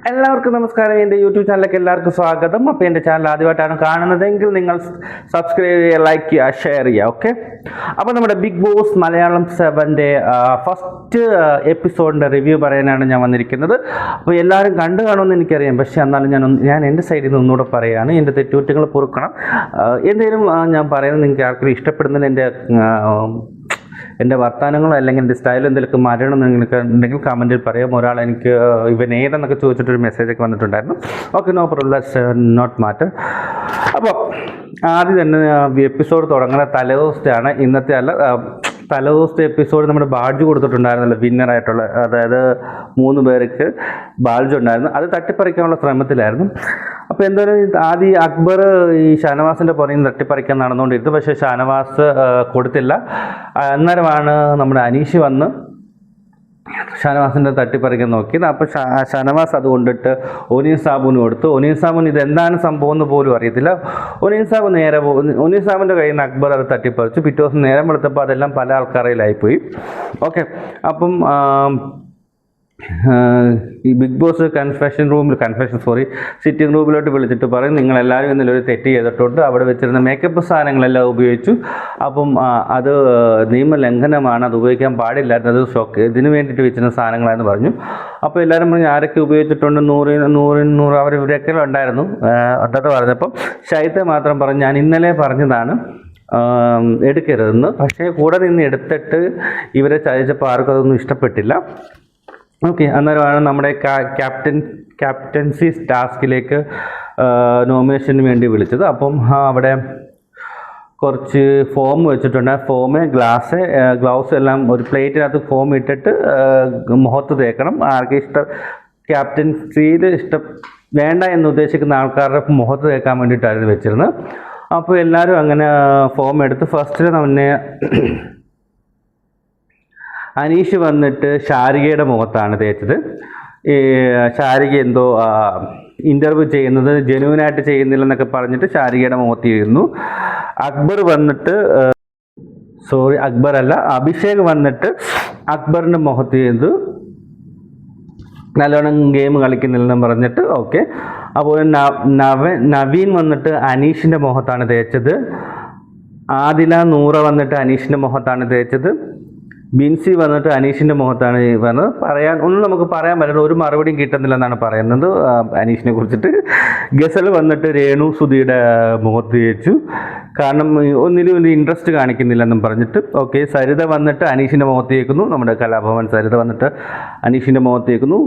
എല്ലാവർക്കും നമസ്കാരം. എൻ്റെ യൂട്യൂബ് ചാനലിലേക്ക് എല്ലാവർക്കും സ്വാഗതം. അപ്പോൾ എൻ്റെ ചാനൽ ആദ്യമായിട്ടാണ് കാണുന്നതെങ്കിൽ നിങ്ങൾ സബ്സ്ക്രൈബ് ചെയ്യുക, ലൈക്ക് ചെയ്യുക, ഷെയർ ചെയ്യുക. ഓക്കെ, അപ്പോൾ നമ്മുടെ ബിഗ് ബോസ് മലയാളം 7ൻ്റെ ഫസ്റ്റ് എപ്പിസോഡിൻ്റെ റിവ്യൂ പറയാനാണ് ഞാൻ വന്നിരിക്കുന്നത്. അപ്പോൾ എല്ലാവരും കണ്ടു കാണുമെന്ന് എനിക്കറിയാം, പക്ഷേ എന്നാലും ഞാൻ എൻ്റെ സൈഡിൽ നിന്ന് ഒന്നുകൂടെ പറയുകയാണ്. എൻ്റെ തെറ്റുകുറ്റങ്ങൾ പൊറുക്കണം. എന്തെങ്കിലും ഞാൻ പറയുന്നത് നിങ്ങൾക്ക് ആർക്കും ഇഷ്ടപ്പെടുന്നതിന് എൻ്റെ വർത്തമാനങ്ങളോ അല്ലെങ്കിൽ എൻ്റെ സ്റ്റൈലോ എന്തെങ്കിലും മാറ്റണമെന്ന് നിങ്ങൾക്ക് ഉണ്ടെങ്കിൽ കമൻറ്റിൽ പറയാം. ഒരാൾ എനിക്ക് ഇവൻ ഏതെന്നൊക്കെ ചോദിച്ചിട്ടൊരു മെസ്സേജൊക്കെ വന്നിട്ടുണ്ടായിരുന്നു. Okay, no problem, that's not matter. അപ്പോൾ ആദ്യം തന്നെ എപ്പിസോഡ് തുടങ്ങുന്ന തലേദിവസത്തെയാണ്. ഇന്നത്തെ അല്ല, തലേദിവസത്തെ എപ്പിസോഡ് നമ്മുടെ ബാഡ്ജ് കൊടുത്തിട്ടുണ്ടായിരുന്നല്ലോ വിന്നറായിട്ടുള്ള, അതായത് 3 പേർക്ക് ബാഡ്ജ് ഉണ്ടായിരുന്നു. അത് തട്ടിപ്പറിക്കാനുള്ള ശ്രമത്തിലായിരുന്നു. അപ്പോൾ എന്തായാലും ആദ്യം അക്ബർ ഈ ഷാനവാസിൻ്റെ പുറകിൽ തട്ടിപ്പറിക്കാൻ നടന്നുകൊണ്ടിരുന്നു. പക്ഷേ ഷാനവാസ് കൊടുത്തില്ല. അന്നേരമാണ് നമ്മുടെ അനീഷ് വന്ന് ഷാനവാസിൻ്റെ തട്ടിപ്പറിക്കാൻ നോക്കിയത്. അപ്പോൾ ഷാനവാസ് അത് കൊണ്ടിട്ട് ഒനിയൻ സാബുന് കൊടുത്തു. ഒനിയൻ സാബുന് ഇതെന്താണ് സംഭവം എന്ന് പോലും അറിയത്തില്ല. ഒനിയൻ സാബിൻ്റെ കയ്യിൽ നിന്ന് അക്ബർ അത് തട്ടിപ്പറിച്ചു. പിറ്റേ ദിവസം നേരം വെളുത്തപ്പോൾ അതെല്ലാം പല ആൾക്കാരിലായിപ്പോയി. ഓക്കെ, അപ്പം ഈ ബിഗ് ബോസ് സിറ്റിംഗ് റൂമിലോട്ട് വിളിച്ചിട്ട് പറയും, നിങ്ങളെല്ലാവരും ഇന്നലൊരു തെറ്റ് ചെയ്തിട്ടുണ്ട്, അവിടെ വെച്ചിരുന്ന മേക്കപ്പ് സാധനങ്ങളെല്ലാം ഉപയോഗിച്ചു. അപ്പം അത് നിയമലംഘനമാണ്, അത് ഉപയോഗിക്കാൻ പാടില്ലായിരുന്നു, അത് ഇതിന് വേണ്ടിയിട്ട് വെച്ചിരുന്ന സാധനങ്ങളാണെന്ന് പറഞ്ഞു. അപ്പോൾ എല്ലാവരും പറഞ്ഞു ആരൊക്കെ ഉപയോഗിച്ചിട്ടുണ്ട്, 100 അവർ ഇവരൊക്കെ ഉണ്ടായിരുന്നു ഉണ്ടെന്ന് പറഞ്ഞപ്പം ഷൈത്തെ മാത്രം പറഞ്ഞു ഞാൻ ഇന്നലെ പറഞ്ഞതാണ് എടുക്കരുതെന്ന്. പക്ഷേ കൂടെ നിന്ന് എടുത്തിട്ട് ഇവരെ ചതിച്ചപ്പോൾ ആർക്കും അതൊന്നും ഇഷ്ടപ്പെട്ടില്ല. ഓക്കെ, അന്നേരമാണ് നമ്മുടെ ക്യാപ്റ്റൻസി ടാസ്കിലേക്ക് നോമിനേഷന് വേണ്ടി വിളിച്ചത്. അപ്പം അവിടെ കുറച്ച് ഫോം വെച്ചിട്ടുണ്ട്. ഫോം, ഗ്ലൗസ് എല്ലാം ഒരു പ്ലേറ്റിനകത്ത് ഫോം ഇട്ടിട്ട് മുഖത്ത് തേക്കണം. ആർക്കും ക്യാപ്റ്റൻസിയിൽ വേണ്ട എന്ന് ഉദ്ദേശിക്കുന്ന ആൾക്കാരുടെ മുഖത്ത് തേക്കാൻ വേണ്ടിയിട്ടായിരുന്നു വെച്ചിരുന്നത്. അപ്പോൾ എല്ലാവരും അങ്ങനെ ഫോം എടുത്ത് ഫസ്റ്റിൽ തന്നെ അനീഷ് വന്നിട്ട് ശാരികയുടെ മുഖത്താണ് തേച്ചത്. ഈ ശാരിക എന്തോ ഇൻ്റർവ്യൂ ചെയ്യുന്നത് ജെന്യൂനായിട്ട് ചെയ്യുന്നില്ലെന്നൊക്കെ പറഞ്ഞിട്ട് ശാരികയുടെ മുഖത്ത് ചെയ്യുന്നു. അഭിഷേക് വന്നിട്ട് അക്ബറിൻ്റെ മുഖത്ത് ചെയ്തു നല്ലോണം ഗെയിം കളിക്കുന്നില്ലെന്ന് പറഞ്ഞിട്ട്. ഓക്കെ, അപ്പോൾ നവീൻ വന്നിട്ട് അനീഷിൻ്റെ മുഖത്താണ് തേച്ചത്. ആദില നൂറ വന്നിട്ട് അനീഷിൻ്റെ മുഖത്താണ് തേച്ചത്. ബിൻസി വന്നിട്ട് അനീഷിൻ്റെ മുഖത്താണ് പറഞ്ഞത്. നമുക്ക് പറയാൻ പറ്റില്ല, ഒരു മറുപടിയും കിട്ടുന്നില്ലെന്നാണ് പറയുന്നത് അനീഷിനെ കുറിച്ചിട്ട്. ഗസൽ വന്നിട്ട് രേണു സുധിയുടെ മുഖത്ത് തേച്ചു, കാരണം ഒന്നിലും ഒരു ഇൻട്രസ്റ്റ് കാണിക്കുന്നില്ലെന്നും പറഞ്ഞിട്ട്. ഓക്കെ, സരിത വന്നിട്ട് അനീഷിൻ്റെ മുഖത്ത് തേക്കുന്നു. നമ്മുടെ കലാഭവൻ സരിത വന്നിട്ട് അനീഷിൻ്റെ മുഖത്ത് തേക്കുന്നു.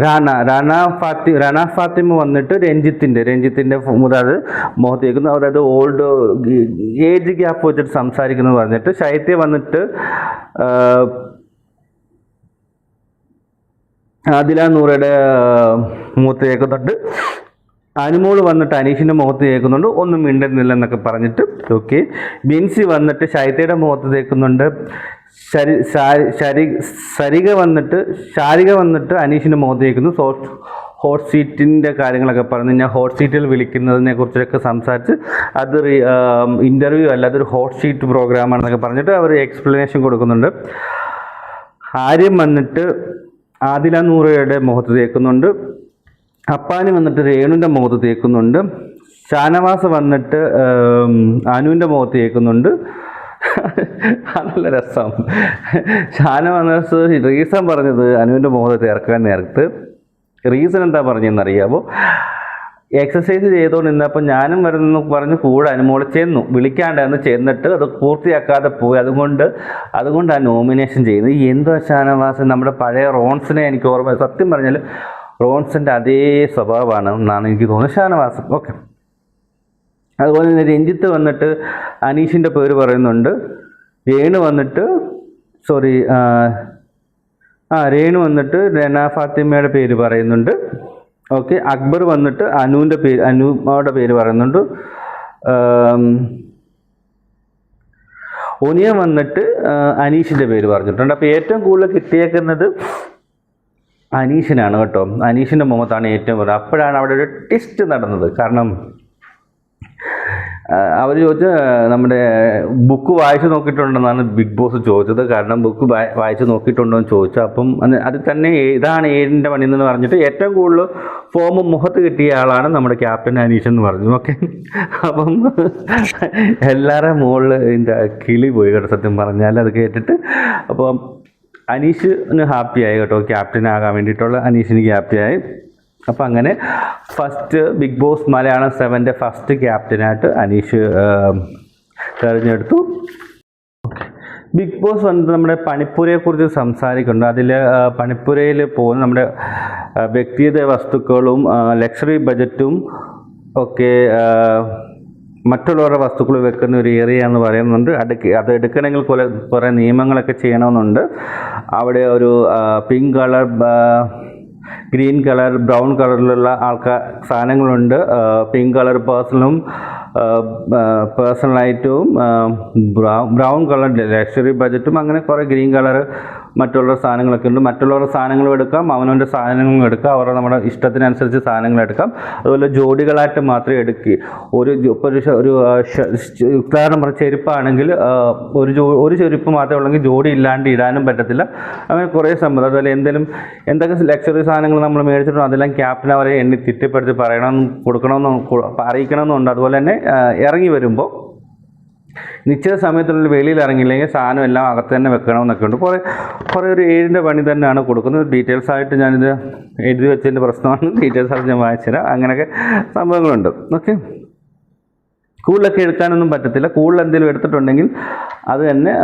റാണ ഫാത്തിമ വന്നിട്ട് രഞ്ജിത്തിൻ്റെ അതായത് മുഖത്ത് തേക്കുന്നു. അതായത് ഓൾഡ് ഏജ് ഗ്യാപ്പ് വെച്ചിട്ട് സംസാരിക്കുന്നു പറഞ്ഞിട്ട്. ശൈത്യ വന്നിട്ട് ആദില നൂറയുടെ മുഖത്ത് തേക്കുന്നുണ്ട്. അനുമോൾ വന്നിട്ട് അനീഷിൻ്റെ മുഖത്ത് തേക്കുന്നുണ്ട്, ഒന്നും മിണ്ടുന്നില്ലെന്നൊക്കെ പറഞ്ഞിട്ട്. ഓക്കെ, ബിൻസി വന്നിട്ട് ശൈത്യയുടെ മുഖത്ത് തേക്കുന്നുണ്ട്. ശാരിക വന്നിട്ട് അനീഷിൻ്റെ മുഖത്ത് തേക്കുന്നു. ഹോട്ട് സീറ്റിൻ്റെ കാര്യങ്ങളൊക്കെ പറഞ്ഞ് ഞാൻ ഹോട്ട് സീറ്റിൽ വിളിക്കുന്നതിനെ കുറിച്ചൊക്കെ സംസാരിച്ച് അത് ഇൻ്റർവ്യൂ അല്ല, അതൊരു ഹോട്ട് സീറ്റ് പ്രോഗ്രാമാണെന്നൊക്കെ പറഞ്ഞിട്ട് അവർ എക്സ്പ്ലനേഷൻ കൊടുക്കുന്നുണ്ട്. ആര്യം വന്നിട്ട് ആദില നൂറയുടെ മുഖത്ത് തേക്കുന്നുണ്ട്. അപ്പാനി വന്നിട്ട് രേണുവിൻ്റെ മുഖത്ത് തേക്കുന്നുണ്ട്. ഷാനവാസ് വന്നിട്ട് അനുവിൻ്റെ മുഖത്ത് തേക്കുന്നുണ്ട്. നല്ല രസം. ഷാനവാസ് റീസൺ പറഞ്ഞത് അനുവിൻ്റെ മുഖത്ത് ചേർക്കാൻ നേരത്ത് റീസൺ എന്താ പറഞ്ഞതെന്നറിയാമോ? എക്സസൈസ് ചെയ്തുകൊണ്ട് നിന്നപ്പോൾ ഞാനും വരുന്നു പറഞ്ഞ് കൂടെ അനുമോളെ വിളിക്കാണ്ടായിരുന്നു ചെന്നിട്ട് അത് പൂർത്തിയാക്കാതെ പോയി. അതുകൊണ്ട് ആ നോമിനേഷൻ ചെയ്യുന്നത്. എന്തോ ഷാനവാസ് നമ്മുടെ പഴയ റോൺസിനെ എനിക്ക് ഓർമ്മ, സത്യം പറഞ്ഞാൽ റോൺസിൻ്റെ അതേ സ്വഭാവമാണ് എന്നാണ് എനിക്ക് തോന്നുന്നത് ഷാനവാസ്. ഓക്കെ, അതുപോലെ തന്നെ രഞ്ജിത്ത് വന്നിട്ട് അനീഷിൻ്റെ പേര് പറയുന്നുണ്ട്. രേണു വന്നിട്ട് റെന ഫാത്തിമയുടെ പേര് പറയുന്നുണ്ട്. ഓക്കെ, അക്ബർ വന്നിട്ട് അനുമോടെ പേര് പറയുന്നുണ്ട്. ഒനിയൻ വന്നിട്ട് അനീഷിൻ്റെ പേര് പറഞ്ഞിട്ടുണ്ട്. അപ്പോൾ ഏറ്റവും കൂടുതൽ കിട്ടിയേക്കുന്നത് അനീഷിനാണ് കേട്ടോ. അനീഷിൻ്റെ മുഖത്താണ് ഏറ്റവും കൂടുതൽ. അപ്പോഴാണ് അവിടെ ഒരു ട്വിസ്റ്റ് നടന്നത്. കാരണം അവർ ചോദിച്ച നമ്മുടെ ബുക്ക് വായിച്ച് നോക്കിയിട്ടുണ്ടെന്നാണ് ബിഗ് ബോസ് ചോദിച്ചത്. കാരണം ബുക്ക് വായിച്ച് നോക്കിയിട്ടുണ്ടോ എന്ന് ചോദിച്ചു. അപ്പം അതിൽ തന്നെ ഇതാണ് 7ൻ്റെ പണി എന്ന് പറഞ്ഞിട്ട് ഏറ്റവും കൂടുതൽ ഫോം മുഖത്ത് കിട്ടിയ ആളാണ് നമ്മുടെ ക്യാപ്റ്റൻ അനീഷ് എന്ന് പറഞ്ഞു. ഓക്കെ, അപ്പം എല്ലാവരുടെ മുകളിൽ ഇതിൻ്റെ കിളി പോയി കേട്ടോ സത്യം പറഞ്ഞാൽ അത് കേട്ടിട്ട്. അപ്പം അനീഷിന് ഹാപ്പിയായി കേട്ടോ, ക്യാപ്റ്റനാകാൻ വേണ്ടിയിട്ടുള്ള അനീഷിന് ഹാപ്പിയായി. അപ്പം അങ്ങനെ ഫസ്റ്റ് ബിഗ് ബോസ് മലയാളം 7ൻ്റെ ഫസ്റ്റ് ക്യാപ്റ്റനായിട്ട് അനീഷ് തിരഞ്ഞെടുത്തു. ബിഗ് ബോസ് വന്നിട്ട് നമ്മുടെ പണിപ്പുരയെക്കുറിച്ച് സംസാരിക്കുന്നുണ്ട്. അതിൽ പണിപ്പുരയിൽ പോകുന്ന നമ്മുടെ വ്യക്തിഗത വസ്തുക്കളും ലക്ഷറി ബജറ്റും ഒക്കെ മറ്റുള്ളവരുടെ വസ്തുക്കൾ വെക്കുന്ന ഒരു ഏരിയ എന്ന് പറയുന്നുണ്ട്. അത് എടുക്കണമെങ്കിൽ കുറേ നിയമങ്ങളൊക്കെ ചെയ്യണമെന്നുണ്ട്. അവിടെ ഒരു pink colour, green colour, brown കളറിലുള്ള സാധനങ്ങളുണ്ട്. പിങ്ക് കളർ പേഴ്സണലായിട്ടും ബ്രൗൺ കളർ ലക്ഷറി ബജറ്റും അങ്ങനെ കുറേ ഗ്രീൻ കളർ മറ്റുള്ള സാധനങ്ങളൊക്കെ ഉണ്ട്. മറ്റുള്ളവരുടെ സാധനങ്ങളും എടുക്കാം, അവനവൻ്റെ സാധനങ്ങളും എടുക്കാം, അവരുടെ നമ്മുടെ ഇഷ്ടത്തിനനുസരിച്ച് സാധനങ്ങൾ എടുക്കാം. അതുപോലെ ജോഡികളായിട്ട് മാത്രമേ എടുക്കുക. ഒരു ഉദാഹരണം പറഞ്ഞ ചെരുപ്പാണെങ്കിൽ ഒരു ചെരുപ്പ് മാത്രമേ ഉള്ളെങ്കിൽ ജോഡി ഇല്ലാണ്ട് ഇടാനും പറ്റത്തില്ല. അങ്ങനെ കുറേ സംഭവം. അതുപോലെ എന്തൊക്കെ ലക്ഷറി സാധനങ്ങൾ നമ്മൾ മേടിച്ചിട്ടുണ്ടോ അതെല്ലാം ക്യാപ്റ്റൻ അവരെ എണ്ണി തിട്ടപ്പെടുത്തി അറിയിക്കണമെന്നുണ്ട്. അതുപോലെ തന്നെ ഇറങ്ങി വരുമ്പോൾ നിശ്ചിത സമയത്തുള്ളിൽ വെളിയിൽ ഇറങ്ങിയില്ലെങ്കിൽ സാധനം എല്ലാം അകത്ത് തന്നെ വെക്കണമെന്നൊക്കെ ഉണ്ട്. കുറേ ഒരു 7ൻ്റെ പണി തന്നെയാണ് കൊടുക്കുന്നത്. ഡീറ്റെയിൽസ് ആയിട്ട് ഞാനിത് എഴുതി വെച്ചതിൻ്റെ പ്രശ്നമാണ്. ഡീറ്റെയിൽസ് ആയിട്ട് ഞാൻ വായിച്ചുതരാം. അങ്ങനെയൊക്കെ സംഭവങ്ങളുണ്ട്. ഓക്കെ, കൂടുതലൊക്കെ എടുക്കാനൊന്നും പറ്റത്തില്ല. കൂടുതൽ എന്തെങ്കിലും എടുത്തിട്ടുണ്ടെങ്കിൽ അത് തന്നെ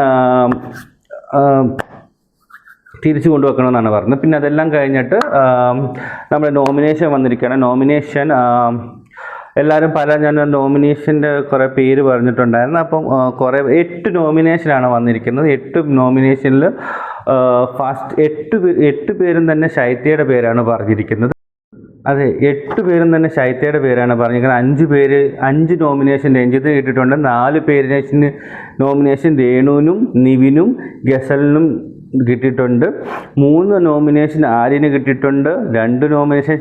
തിരിച്ചു കൊണ്ടുവെക്കണമെന്നാണ് പറഞ്ഞത്. പിന്നെ അതെല്ലാം കഴിഞ്ഞിട്ട് നമ്മുടെ നോമിനേഷൻ വന്നിരിക്കുകയാണ്. നോമിനേഷൻ എല്ലാവരും ഞാൻ നോമിനേഷൻ്റെ കുറേ പേര് പറഞ്ഞിട്ടുണ്ടായിരുന്നു. അപ്പം 8 നോമിനേഷനാണ് വന്നിരിക്കുന്നത്. 8 നോമിനേഷനിൽ ഫസ്റ്റ് 8 പേരും തന്നെ ശൈത്യയുടെ പേരാണ് പറഞ്ഞിരിക്കുന്നത്. അതെ, 8 പേരും തന്നെ ശൈത്യയുടെ പേരാണ് പറഞ്ഞിരിക്കുന്നത്. 5 നോമിനേഷൻ രഞ്ജിത്തിന് കിട്ടിയിട്ടുണ്ട്. 4 പേര് നോമിനേഷൻ രേണുവിനും നിവിനും ഗസലിനും കിട്ടിയിട്ടുണ്ട്. 3 നോമിനേഷൻ ആര്യന് കിട്ടിയിട്ടുണ്ട്. 2 നോമിനേഷൻ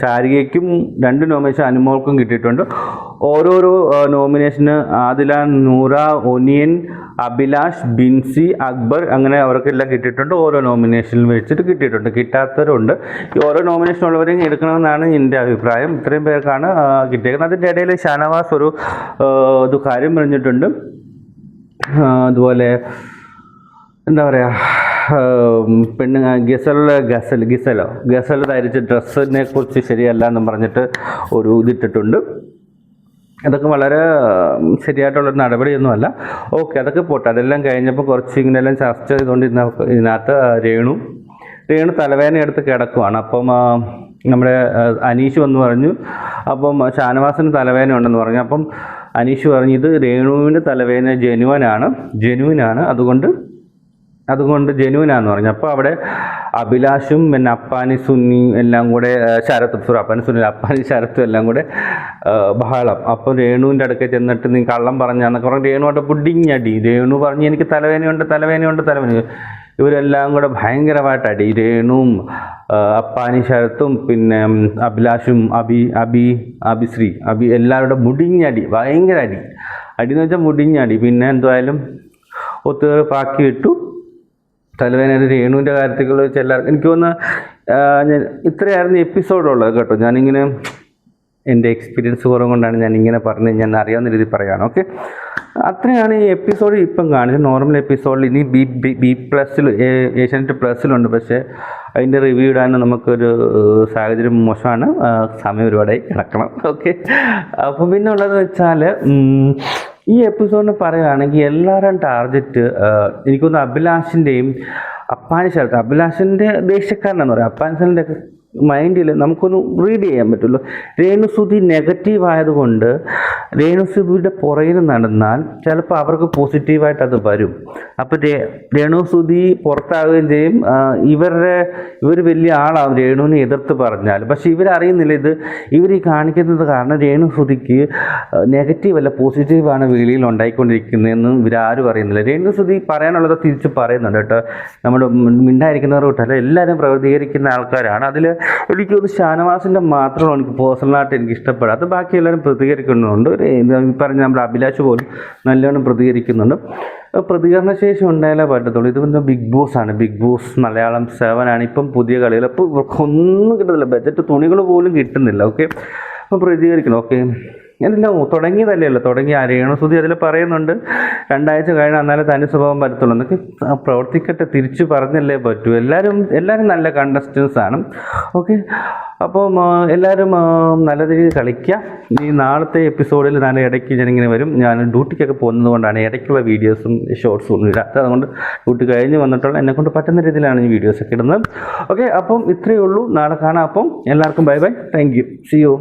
ശാരികയ്ക്കും 2 നോമിനേഷൻ അനുമോൾക്കും കിട്ടിയിട്ടുണ്ട്. ഓരോരോ നോമിനേഷന് ആദില, നൂറ, ഒനിയൻ, അഭിലാഷ്, ബിൻസി, അക്ബർ അങ്ങനെ അവർക്കെല്ലാം കിട്ടിയിട്ടുണ്ട്. ഓരോ നോമിനേഷനിൽ വെച്ചിട്ട് കിട്ടിയിട്ടുണ്ട്. കിട്ടാത്തവരുണ്ട്. ഈ ഓരോ നോമിനേഷൻ ഉള്ളവരെയും എടുക്കണമെന്നാണ് എൻ്റെ അഭിപ്രായം. ഇത്രയും പേർക്കാണ് കിട്ടിയേക്കുന്നത്. അതിൻ്റെ ഇടയിൽ ഷാനവാസ് ഒരു കാര്യം പറഞ്ഞിട്ടുണ്ട്. അതുപോലെ എന്താ പറയുക, ഗസൽ ധരിച്ച ഡ്രസ്സിനെ കുറിച്ച് ശരിയല്ല എന്നും പറഞ്ഞിട്ട് ഒരു ഇതിട്ടിട്ടുണ്ട്. അതൊക്കെ വളരെ ശരിയായിട്ടുള്ളൊരു നടപടിയൊന്നുമല്ല. ഓക്കെ, അതൊക്കെ പോട്ടെ. അതെല്ലാം കഴിഞ്ഞപ്പോൾ കുറച്ച് ഇങ്ങനെയെല്ലാം ചർച്ച ചെയ്തുകൊണ്ട് ഇതിനകത്ത് രേണു തലവേദന എടുത്ത് കിടക്കുവാണ്. അപ്പം നമ്മുടെ അനീഷ് വന്ന് പറഞ്ഞു. അപ്പം ഷാനവാസിന് തലവേദന ഉണ്ടെന്ന് പറഞ്ഞു. അപ്പം അനീഷ് പറഞ്ഞു ഇത് രേണുവിൻ്റെ തലവേദന ജെനുവിനാണ് അതുകൊണ്ട് ജെനുവിനാന്ന് പറഞ്ഞു. അപ്പോൾ അവിടെ അഭിലാഷും പിന്നെ അപ്പാനി സുന്നി എല്ലാം കൂടെ ശരത്തും എല്ലാം കൂടെ ബഹളം. അപ്പോൾ രേണുവിൻ്റെ അടുക്കൽ ചെന്നിട്ട് നീ കള്ളം പറഞ്ഞാന്നൊക്കെ പറഞ്ഞ് രേണുവായിട്ട് പുഡിങ്ങടി. രേണു പറഞ്ഞ് എനിക്ക് തലവേദനയുണ്ട്. ഇവരെല്ലാം കൂടെ ഭയങ്കരമായിട്ട് അടി. രേണുവും അപ്പാനി ശരത്തും പിന്നെ അഭിലാഷും അഭിശ്രീ എല്ലാവരുടെ മുടിഞ്ഞടി, ഭയങ്കര അടിയെന്ന് വെച്ചാൽ മുടിഞ്ഞടി. പിന്നെ എന്തായാലും ഒത്തുതീർപ്പാക്കി വിട്ടു. തലവേദന രേണുവിൻ്റെ കാര്യത്തിൽ വെച്ച് എല്ലാവർക്കും എനിക്ക് തോന്നുന്നു ഇത്രയായിരുന്നു എപ്പിസോഡുള്ളത് കേട്ടോ. ഞാനിങ്ങനെ എൻ്റെ എക്സ്പീരിയൻസ് കുറവ് കൊണ്ടാണ് ഞാനിങ്ങനെ പറഞ്ഞ് ഞാൻ അറിയാവുന്ന രീതിയിൽ പറയുകയാണ്. ഓക്കെ, അത്രയാണ് ഈ എപ്പിസോഡ് ഇപ്പം കാണിച്ചത്. നോർമൽ എപ്പിസോഡിൽ ഇനി B+ൽ ഏഷ്യാനെറ്റ് പ്ലസിലുണ്ട്. പക്ഷേ അതിൻ്റെ റിവ്യൂ ഇടാൻ നമുക്കൊരു സാഹചര്യം മോശമാണ്. സമയം ഒരുപാടായി കിടക്കണം. ഓക്കെ, അപ്പം പിന്നെ ഉള്ളത് വെച്ചാൽ ഈ എപ്പിസോഡിന് പറയുകയാണെങ്കിൽ എല്ലാവരും ടാർഗറ്റ് എനിക്കൊന്ന് അഭിലാഷിൻ്റെയും അപ്പാനി ശരത്ത്. അഭിലാഷിൻ്റെ ദേഷ്യക്കാരനെന്ന് പറയാം. അപ്പാനിൻ്റെ മൈൻഡിൽ നമുക്കൊന്ന് റീഡ് ചെയ്യാൻ പറ്റുള്ളൂ. രേണുസുതി നെഗറ്റീവ് ആയതുകൊണ്ട് രേണുസുതിയുടെ പുറകിൽ നടന്നാൽ ചിലപ്പോൾ അവർക്ക് പോസിറ്റീവായിട്ട് അത് വരും. അപ്പോൾ രേണുസുതി പുറത്താവുകയും ചെയ്യും. ഇവർ വലിയ ആളാവും രേണുവിനെ എതിർത്ത് പറഞ്ഞാൽ. പക്ഷെ ഇവരറിയുന്നില്ല ഇവർ ഈ കാണിക്കുന്നത് കാരണം രേണുസുതിക്ക് നെഗറ്റീവ് അല്ല പോസിറ്റീവാണ് വെളിയിൽ ഉണ്ടായിക്കൊണ്ടിരിക്കുന്നതെന്നും ഇവരാരും അറിയുന്നില്ല. രേണുസുതി പറയാനുള്ളത് തിരിച്ച് പറയുന്നുണ്ട് കേട്ടോ. നമ്മുടെ മിണ്ടായിരിക്കുന്നവർ തൊട്ടല്ല എല്ലാവരും പ്രതികരിക്കുന്ന ആൾക്കാരാണ്. അതിൽ എനിക്കൊന്ന് ഷാനവാസിൻ്റെ മാത്രമാണ് എനിക്ക് പേഴ്സണലായിട്ട് എനിക്ക് ഇഷ്ടപ്പെടാത്ത. ബാക്കി എല്ലാവരും പ്രതികരിക്കുന്നുണ്ട്. പറഞ്ഞ നമ്മുടെ അഭിലാഷ് പോലും നല്ലോണം പ്രതികരിക്കുന്നുണ്ട്. പ്രതികരണശേഷി ഉണ്ടായാലേ പറ്റത്തുള്ളൂ. ഇത് ബിഗ് ബോസ് ആണ്. ബിഗ് ബോസ് മലയാളം 7 ആണ്. ഇപ്പം പുതിയ കളികൾ. അപ്പോൾ ഇവർക്കൊന്നും കിട്ടുന്നില്ല. ബഡ്ജറ്റ് തുണികൾ പോലും കിട്ടുന്നില്ല. ഓക്കെ, അപ്പോൾ പ്രതികരിക്കണം. ഓക്കെ, എല്ലാം തുടങ്ങിയതല്ലേ ഉള്ളൂ. തുടങ്ങി രേണുസുതി അതിൽ പറയുന്നുണ്ട് 2 ആഴ്ച കഴിഞ്ഞാൽ എന്നാലേ തനി സ്വഭാവം വരത്തുള്ളൂ എന്നൊക്കെ. പ്രവർത്തിക്കട്ടെ, തിരിച്ചു പറഞ്ഞല്ലേ പറ്റൂ. എല്ലാവരും നല്ല കണ്ടസ്റ്റൻസ് ആണ്. ഓക്കെ, അപ്പം എല്ലാവരും നല്ല രീതിയിൽ കളിക്കുക. ഈ നാളത്തെ എപ്പിസോഡിൽ ഞാൻ ഇടയ്ക്ക് ഞാനിങ്ങനെ വരും. ഞാൻ ഡ്യൂട്ടിക്കൊക്കെ പോകുന്നത് കൊണ്ടാണ് ഇടയ്ക്കുള്ള വീഡിയോസും ഷോർട്സും ഒന്നും ഇടാത്തത്. അതുകൊണ്ട് ഡ്യൂട്ടി കഴിഞ്ഞ് വന്നിട്ടുള്ള എന്നെക്കൊണ്ട് പറ്റുന്ന രീതിയിലാണ് ഈ വീഡിയോസൊക്കെ ഇടുന്നത്. ഓക്കെ, അപ്പം ഇത്രയേ ഉള്ളൂ. നാളെ കാണാം. അപ്പം എല്ലാവർക്കും bye bye. Thank you. See U.